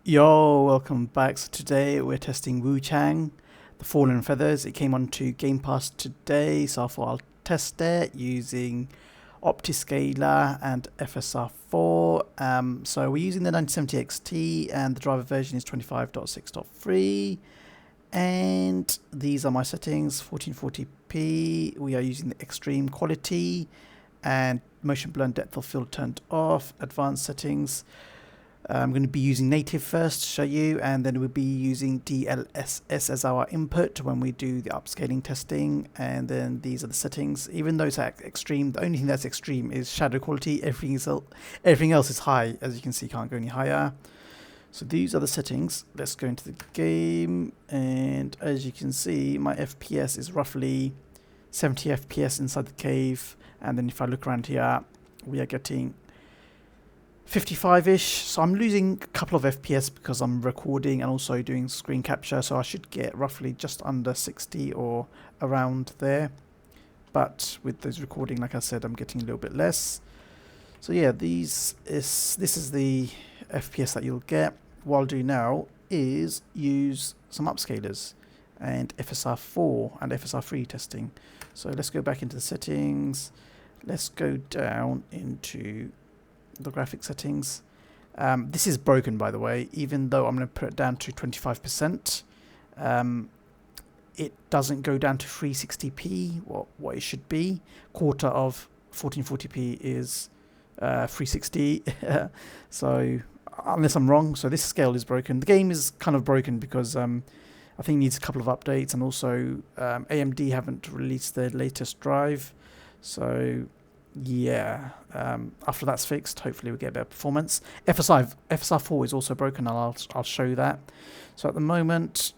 Yo, welcome back. So today we're testing Wuchang, the Fallen Feathers. It came onto GamePass today, so I thought I'll test it using Optiscaler and FSR4. So we're using the 9070 XT and the driver version is 25.6.3. And these are my settings: 1440p. We are using the extreme quality and motion blur and depth of field turned off. Advanced settings. I'm going to be using native first to show you, and then we'll be using DLSS as our input when we do the upscaling testing. And then these are the settings. Even though it's at extreme, the only thing that's extreme is shadow quality. Everything else is high. As you can see, can't go any higher. So these are the settings. Let's go into the game, and as you can see, my FPS is roughly 70 FPS inside the cave. And then if I look around here, we are getting 55-ish, so I'm losing a couple of FPS because I'm recording and also doing screen capture, so I should get roughly just under 60 or around there. But with this recording, like I said, I'm getting a little bit less. So yeah, this is the FPS that you'll get. What I'll do now is use some upscalers and FSR4 and FSR3 testing. So let's go back into the settings. Let's go down into the graphic settings. This is broken, by the way. Even though I'm going to put it down to 25%, it doesn't go down to 360p, what it should be. Quarter of 1440p is 360. So unless I'm wrong, so this scale is broken. The game is kind of broken because I think it needs a couple of updates, and also AMD haven't released their latest drive. So yeah, after that's fixed, hopefully we'll get better performance. FSR4 is also broken, and I'll show you that. So at the moment,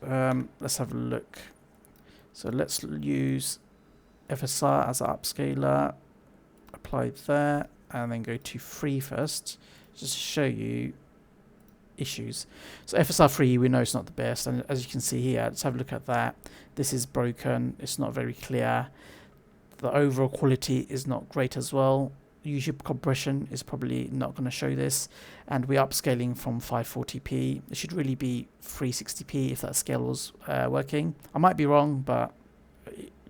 let's have a look. So let's use FSR as our upscaler, apply there, and then go to 3 first, just to show you issues. So FSR3, we know it's not the best, and as you can see here, let's have a look at that. This is broken, it's not very clear. The overall quality is not great as well. YouTube compression is probably not going to show this, and we're upscaling from 540p. It should really be 360p if that scale was working. I might be wrong, but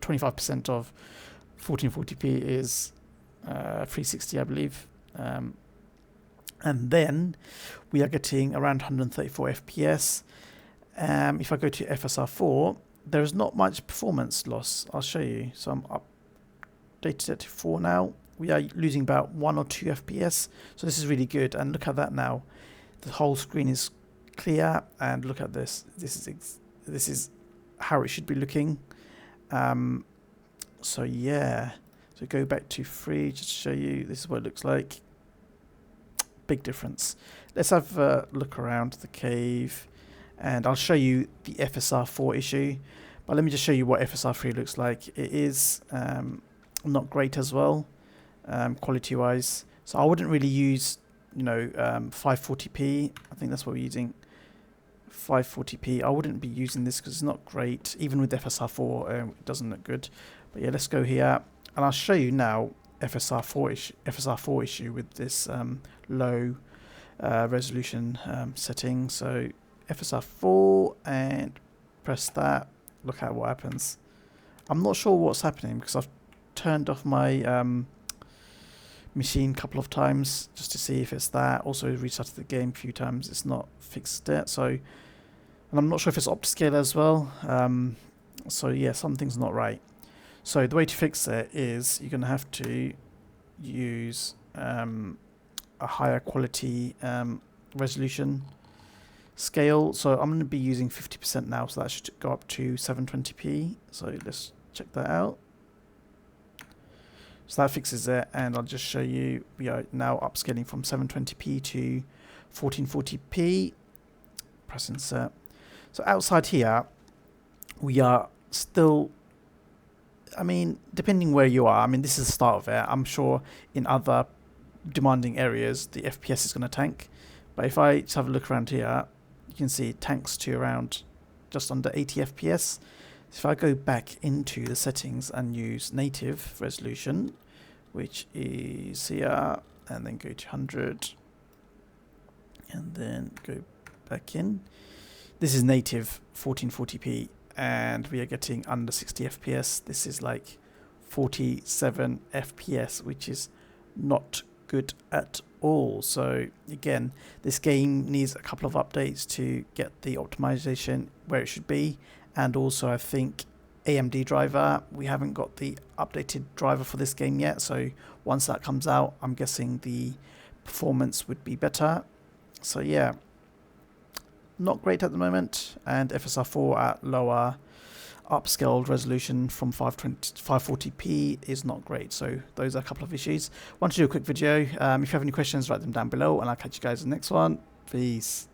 25% of 1440p is 360, I believe. And then we are getting around 134 FPS. If I go to FSR4, there is not much performance loss. I'll show you. So I'm updated it to 4 now. We are losing about 1 or 2 FPS, so this is really good. And look at that now, the whole screen is clear, and look at this. This is how it should be looking. So yeah, so go back to 3 just to show you. This is what it looks like. Big difference. Let's have a look around the cave, and I'll show you the FSR4 issue. But let me just show you what FSR3 looks like. It is not great as well, quality wise. So I wouldn't really use 540p. I think that's what we're using, 540p. I wouldn't be using this because it's not great. Even with FSR4, it doesn't look good. But yeah, let's go here, and I'll show you now FSR4 issue with this low resolution setting. So FSR4, and press that. Look at what happens. I'm not sure what's happening because I've turned off my machine a couple of times just to see if it's that. Also restarted the game a few times. It's not fixed yet. So, and I'm not sure if it's Optiscaler as well. So yeah, something's not right. So the way to fix it is you're going to have to use a higher quality resolution scale. So I'm going to be using 50% now, so that should go up to 720p. So let's check that out. So that fixes it, and I'll just show you. We are now upscaling from 720p to 1440p. Press insert. So outside here, we are still, I mean, depending where you are, I mean, this is the start of it. I'm sure in other demanding areas, the FPS is going to tank. But if I just have a look around here, you can see it tanks to around just under 80 FPS. So if I go back into the settings and use native resolution, which is here, and then go to 100, and then go working. This is native 1440p, and we are getting under 60 FPS. This is like 47 FPS, which is not good at all. So again, this game needs a couple of updates to get the optimization where it should be, and also I think AMD driver, we haven't got the updated driver for this game yet, so once that comes out, I'm guessing the performance would be better. So yeah, not great at the moment, and FSR4 at lower upscaled resolution from 540p is not great. So those are a couple of issues. Want to do a quick video. If you have any questions, write them down below, and I'll catch you guys in the next one. Peace.